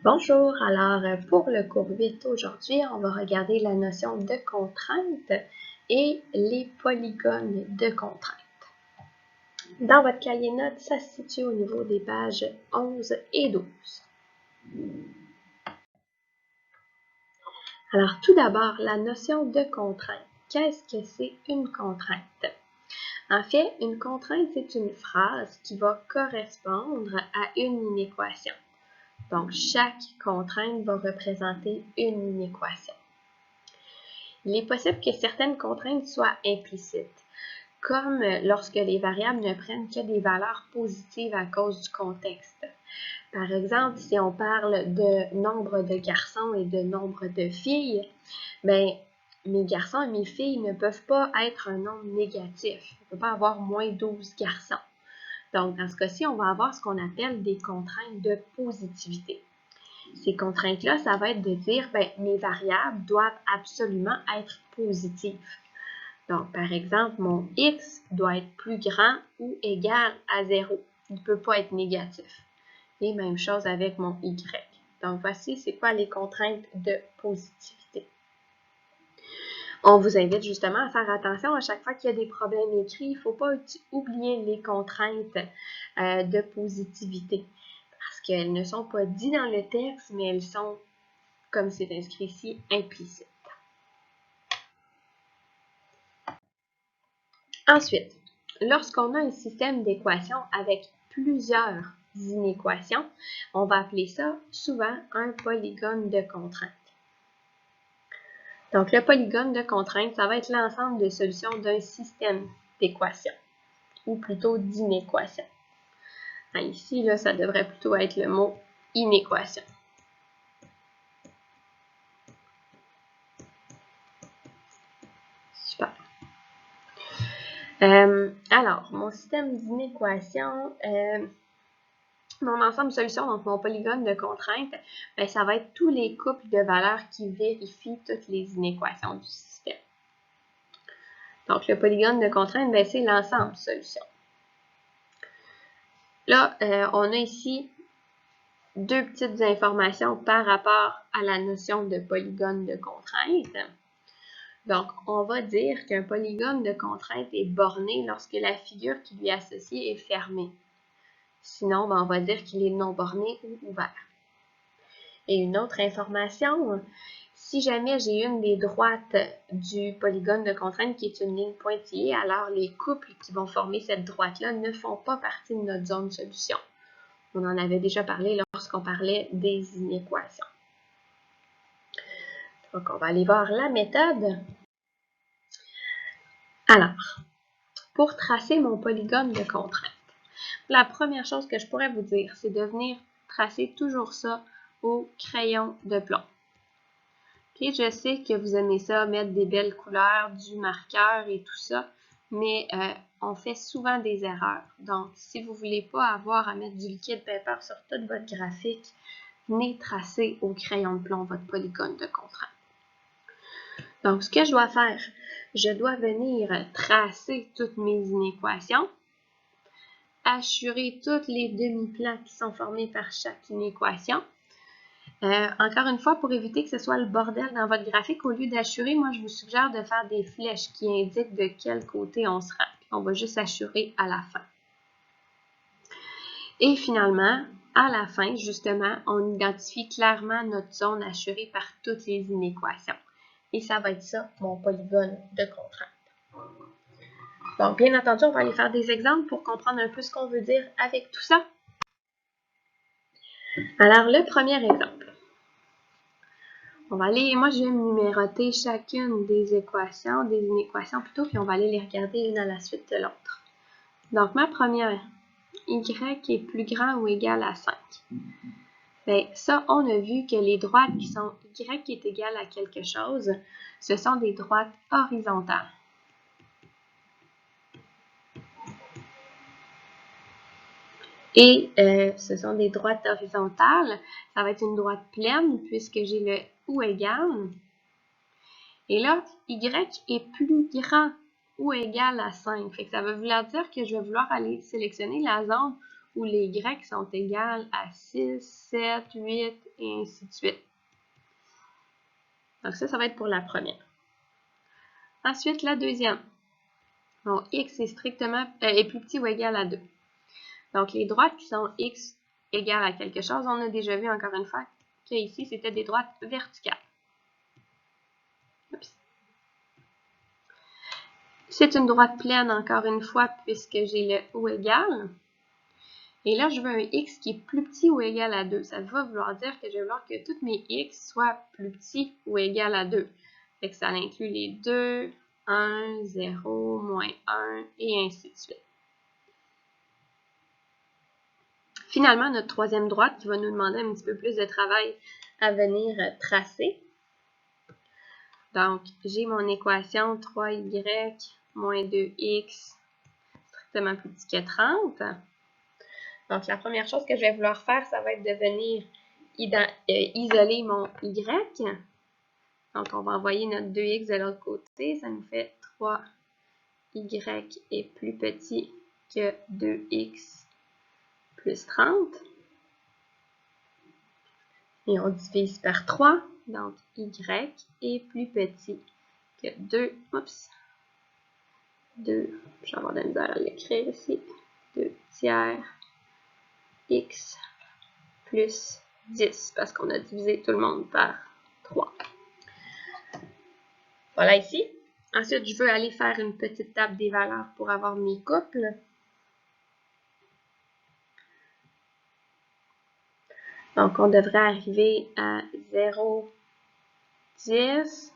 Bonjour, alors pour le cours 8 aujourd'hui, on va regarder la notion de contrainte et les polygones de contrainte. Dans votre cahier notes, ça se situe au niveau des pages 11 et 12. Alors tout d'abord, la notion de contrainte. Qu'est-ce que c'est une contrainte? En fait, une contrainte, c'est une phrase qui va correspondre à une inéquation. Donc, chaque contrainte va représenter une inéquation. Il est possible que certaines contraintes soient implicites, comme lorsque les variables ne prennent que des valeurs positives à cause du contexte. Par exemple, si on parle de nombre de garçons et de nombre de filles, mes garçons et mes filles ne peuvent pas être un nombre négatif. On ne peut pas avoir moins 12 garçons. Donc, dans ce cas-ci, on va avoir ce qu'on appelle des contraintes de positivité. Ces contraintes-là, ça va être de dire, mes variables doivent absolument être positives. Donc, par exemple, mon x doit être plus grand ou égal à 0. Il ne peut pas être négatif. Et même chose avec mon y. Donc, voici c'est quoi les contraintes de positivité. On vous invite justement à faire attention à chaque fois qu'il y a des problèmes écrits. Il ne faut pas oublier les contraintes de positivité parce qu'elles ne sont pas dites dans le texte, mais elles sont, comme c'est inscrit ici, implicites. Ensuite, lorsqu'on a un système d'équations avec plusieurs inéquations, on va appeler ça souvent un polygone de contrainte. Donc, le polygone de contrainte, ça va être l'ensemble des solutions d'un système d'équations, ou plutôt d'inéquations. Ici, là, ça devrait plutôt être le mot inéquation. Super. Alors, mon système d'inéquation, mon ensemble de solutions, donc mon polygone de contrainte, ça va être tous les couples de valeurs qui vérifient toutes les inéquations du système. Donc, le polygone de contrainte, c'est l'ensemble de solutions. Là, on a ici deux petites informations par rapport à la notion de polygone de contrainte. Donc, on va dire qu'un polygone de contrainte est borné lorsque la figure qui lui est associée est fermée. Sinon, on va dire qu'il est non borné ou ouvert. Et une autre information, si jamais j'ai une des droites du polygone de contrainte qui est une ligne pointillée, alors les couples qui vont former cette droite-là ne font pas partie de notre zone de solution. On en avait déjà parlé lorsqu'on parlait des inéquations. Donc, on va aller voir la méthode. Alors, pour tracer mon polygone de contrainte, la première chose que je pourrais vous dire, c'est de venir tracer toujours ça au crayon de plomb. Okay, je sais que vous aimez ça, mettre des belles couleurs, du marqueur et tout ça, mais on fait souvent des erreurs. Donc, si vous ne voulez pas avoir à mettre du liquide paper sur toute votre graphique, venez tracer au crayon de plomb votre polygone de contrainte. Donc, ce que je dois faire, je dois venir tracer toutes mes inéquations, assurer tous les demi-plans qui sont formés par chaque inéquation. Encore une fois, pour éviter que ce soit le bordel dans votre graphique, au lieu d'assurer, moi, je vous suggère de faire des flèches qui indiquent de quel côté on se rend. On va juste assurer à la fin. Et finalement, à la fin, justement, on identifie clairement notre zone assurée par toutes les inéquations. Et ça va être ça, mon polygone de contrainte. Donc, bien entendu, on va aller faire des exemples pour comprendre un peu ce qu'on veut dire avec tout ça. Alors, le premier exemple. On va aller, moi je vais numéroter chacune des inéquations plutôt, puis on va aller les regarder une à la suite de l'autre. Donc, ma première, y est plus grand ou égal à 5. Bien, ça, on a vu que les droites qui sont y qui est égal à quelque chose, ce sont des droites horizontales. Et ce sont des droites horizontales. Ça va être une droite pleine puisque j'ai le ou égal. Et là, y est plus grand ou égal à 5. Fait que ça veut vouloir dire que je vais vouloir aller sélectionner la zone où les Y sont égales à 6, 7, 8 et ainsi de suite. Donc ça va être pour la première. Ensuite, la deuxième. Bon, X est plus petit ou égal à 2. Donc, les droites qui sont X égale à quelque chose, on a déjà vu encore une fois qu'ici, c'était des droites verticales. C'est une droite pleine, encore une fois, puisque j'ai le ou égal. Et là, je veux un X qui est plus petit ou égal à 2. Ça va vouloir dire que je vais vouloir que tous mes X soient plus petits ou égal à 2. Fait que ça inclut les 2, 1, 0, moins 1, et ainsi de suite. Finalement, notre troisième droite qui va nous demander un petit peu plus de travail à venir tracer. Donc, j'ai mon équation 3y moins 2x strictement plus petit que 30. Donc, la première chose que je vais vouloir faire, ça va être de venir isoler mon y. Donc, on va envoyer notre 2x de l'autre côté. Ça nous fait 3y est plus petit que 2x plus 30. Et on divise par 3. Donc, y est plus petit que 2. Oups. 2. Je vais avoir de la misère à l'écrire ici. 2 tiers x plus 10. Parce qu'on a divisé tout le monde par 3. Voilà ici. Ensuite, je veux aller faire une petite table des valeurs pour avoir mes couples. Donc, on devrait arriver à 0, 10,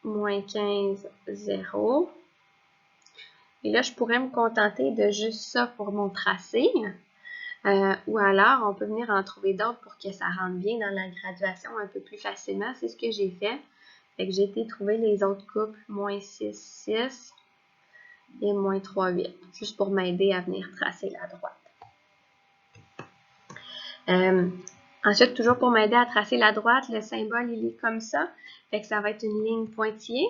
moins 15, 0. Et là, je pourrais me contenter de juste ça pour mon tracé. Ou alors, on peut venir en trouver d'autres pour que ça rentre bien dans la graduation un peu plus facilement. C'est ce que j'ai fait. Fait que j'ai été trouver les autres couples, moins 6, 6 et moins 3, 8. Juste pour m'aider à venir tracer la droite. Ensuite, toujours pour m'aider à tracer la droite, le symbole, il est comme ça. Fait que ça va être une ligne pointillée.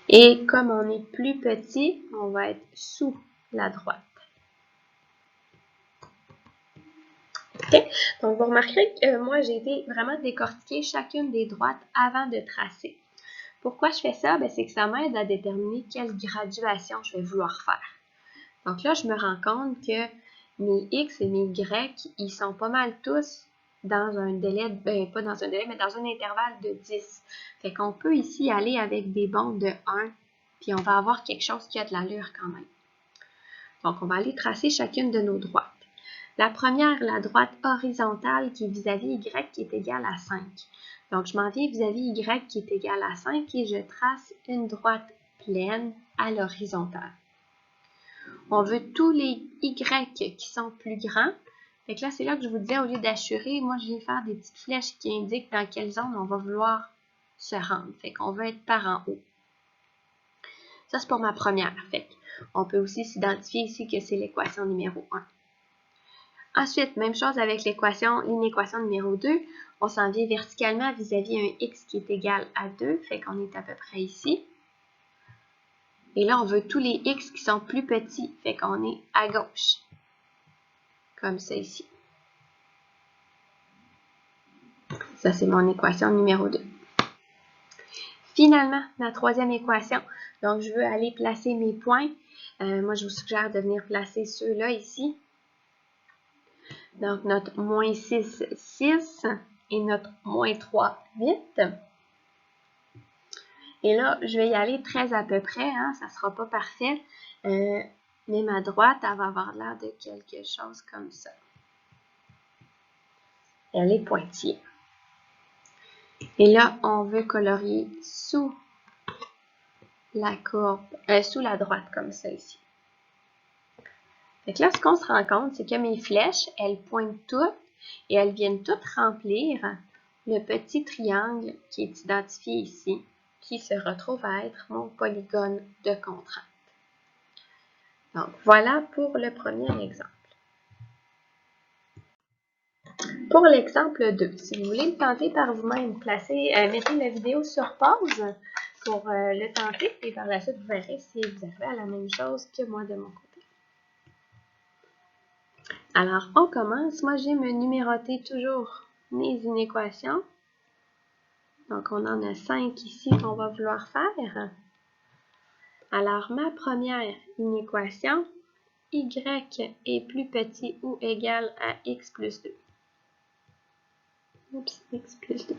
Et comme on est plus petit, on va être sous la droite. Okay. Donc, vous remarquerez que moi, j'ai été vraiment décortiquer chacune des droites avant de tracer. Pourquoi je fais ça? C'est que ça m'aide à déterminer quelle graduation je vais vouloir faire. Donc là, je me rends compte que mes X et mes Y, ils sont pas mal tous dans un délai, pas dans un délai, mais dans un intervalle de 10. Fait qu'on peut ici aller avec des bonds de 1, puis on va avoir quelque chose qui a de l'allure quand même. Donc, on va aller tracer chacune de nos droites. La première, la droite horizontale qui est vis-à-vis Y qui est égale à 5. Donc, je m'en viens vis-à-vis Y qui est égal à 5 et je trace une droite pleine à l'horizontale. On veut tous les Y qui sont plus grands. Fait que là, c'est là que je vous disais, au lieu d'assurer, moi, je viens faire des petites flèches qui indiquent dans quelle zone on va vouloir se rendre. Fait qu'on veut être par en haut. Ça, c'est pour ma première. Fait qu'on peut aussi s'identifier ici que c'est l'équation numéro 1. Ensuite, même chose avec l'inéquation numéro 2. On s'en vient verticalement vis-à-vis un x qui est égal à 2. Fait qu'on est à peu près ici. Et là, on veut tous les x qui sont plus petits. Fait qu'on est à gauche. Comme ça ici. Ça, c'est mon équation numéro 2. Finalement, la troisième équation. Donc, je veux aller placer mes points. Moi, je vous suggère de venir placer ceux-là ici. Donc, notre moins 6, 6 et notre moins 3, 8. Et là, je vais y aller très à peu près. Hein, ça ne sera pas parfait. Mais ma droite, elle va avoir l'air de quelque chose comme ça. Elle est pointillée. Et là, on veut colorier sous la courbe, sous la droite, comme ça ici. Fait que là, ce qu'on se rend compte, c'est que mes flèches, elles pointent toutes et elles viennent toutes remplir le petit triangle qui est identifié ici, qui se retrouve à être mon polygone de contrainte. Donc, voilà pour le premier exemple. Pour l'exemple 2, si vous voulez le tenter par vous-même, mettez la vidéo sur pause, pour le tenter et par la suite, vous verrez si vous arrivez à la même chose que moi de mon côté. Alors, on commence. Moi, j'aime numéroter toujours mes inéquations. Donc, on en a 5 ici qu'on va vouloir faire. Alors, ma première inéquation, y est plus petit ou égal à x plus 2. Oups, x plus 2.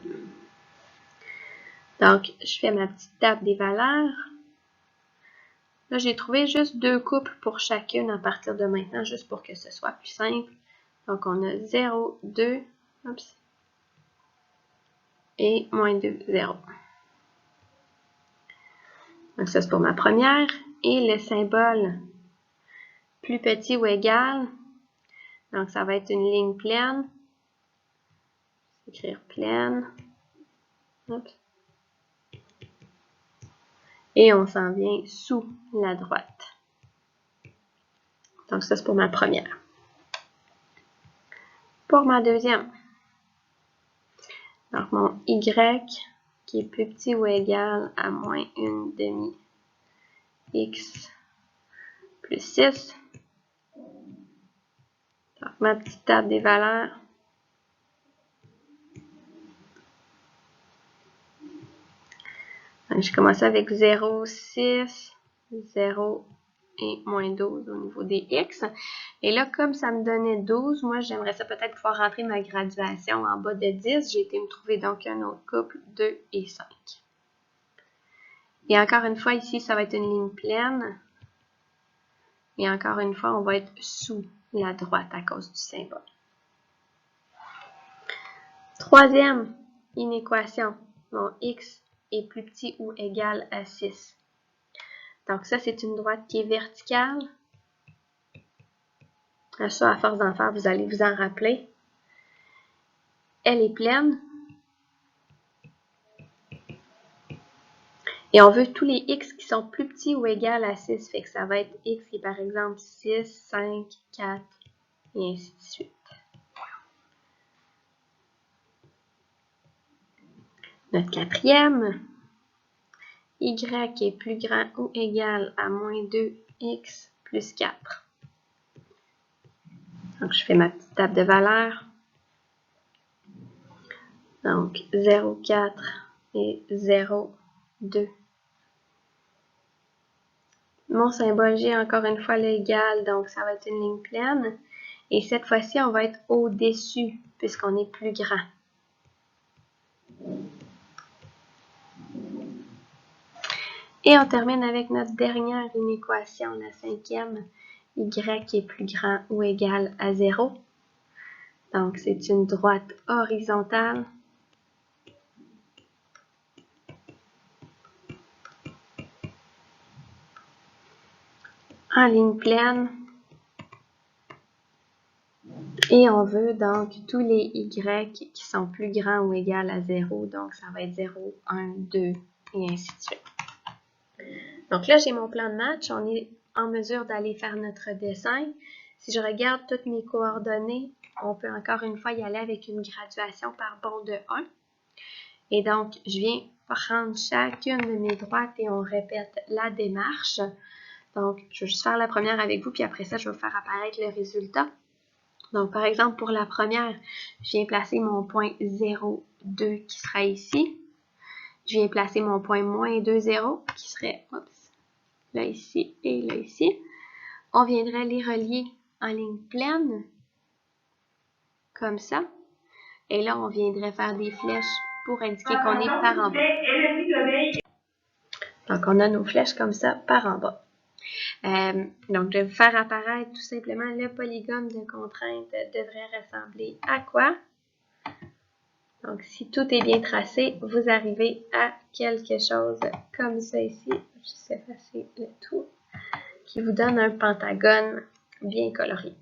Donc, je fais ma petite table des valeurs. Là, j'ai trouvé juste 2 couples pour chacune à partir de maintenant, juste pour que ce soit plus simple. Donc, on a 0, 2, oups, et moins 2, 0. Donc, ça, c'est pour ma première. Et le symbole plus petit ou égal, donc ça va être une ligne pleine. Écrire pleine. Oups. Et on s'en vient sous la droite. Donc, ça, c'est pour ma première. Pour ma deuxième, donc mon y qui est plus petit ou égal à moins une demi x plus 6. Donc, ma petite table des valeurs. Donc, je commence avec 0, 6, 0 et moins 12 au niveau des x. Et là, comme ça me donnait 12, moi, j'aimerais ça peut-être pouvoir rentrer ma graduation en bas de 10. J'ai été me trouver donc un autre couple, 2 et 5. Et encore une fois, ici, ça va être une ligne pleine. Et encore une fois, on va être sous la droite à cause du symbole. Troisième inéquation, mon x est plus petit ou égal à 6. Donc ça, c'est une droite qui est verticale. Ça, à force d'en faire, vous allez vous en rappeler. Elle est pleine. Et on veut tous les x qui sont plus petits ou égaux à 6. Fait que ça va être x qui est par exemple 6, 5, 4 et ainsi de suite. Notre quatrième, y est plus grand ou égal à moins 2x plus 4. Donc, je fais ma petite table de valeurs. Donc, 0, 4 et 0, 2. Mon symbole G, encore une fois, l'égal, donc ça va être une ligne pleine. Et cette fois-ci, on va être au-dessus, puisqu'on est plus grand. Et on termine avec notre dernière inéquation, la cinquième, y est plus grand ou égal à 0. Donc, c'est une droite horizontale. En ligne pleine. Et on veut donc tous les y qui sont plus grands ou égaux à 0. Donc, ça va être 0, 1, 2 et ainsi de suite. Donc là, j'ai mon plan de match. On est en mesure d'aller faire notre dessin. Si je regarde toutes mes coordonnées, on peut encore une fois y aller avec une graduation par bond de 1. Et donc, je viens prendre chacune de mes droites et on répète la démarche. Donc, je vais juste faire la première avec vous, puis après ça, je vais faire apparaître le résultat. Donc, par exemple, pour la première, je viens placer mon point 0, 2 qui sera ici. Je viens placer mon point moins 2, 0 qui serait là ici et là ici. On viendrait les relier en ligne pleine, comme ça. Et là, on viendrait faire des flèches pour indiquer qu'on est par en bas. Donc, on a nos flèches comme ça par en bas. Donc, je vais vous faire apparaître tout simplement le polygone de contrainte devrait ressembler à quoi? Donc, si tout est bien tracé, vous arrivez à quelque chose comme ça ici. Je vais juste effacer le tout. Qui vous donne un pentagone bien coloré.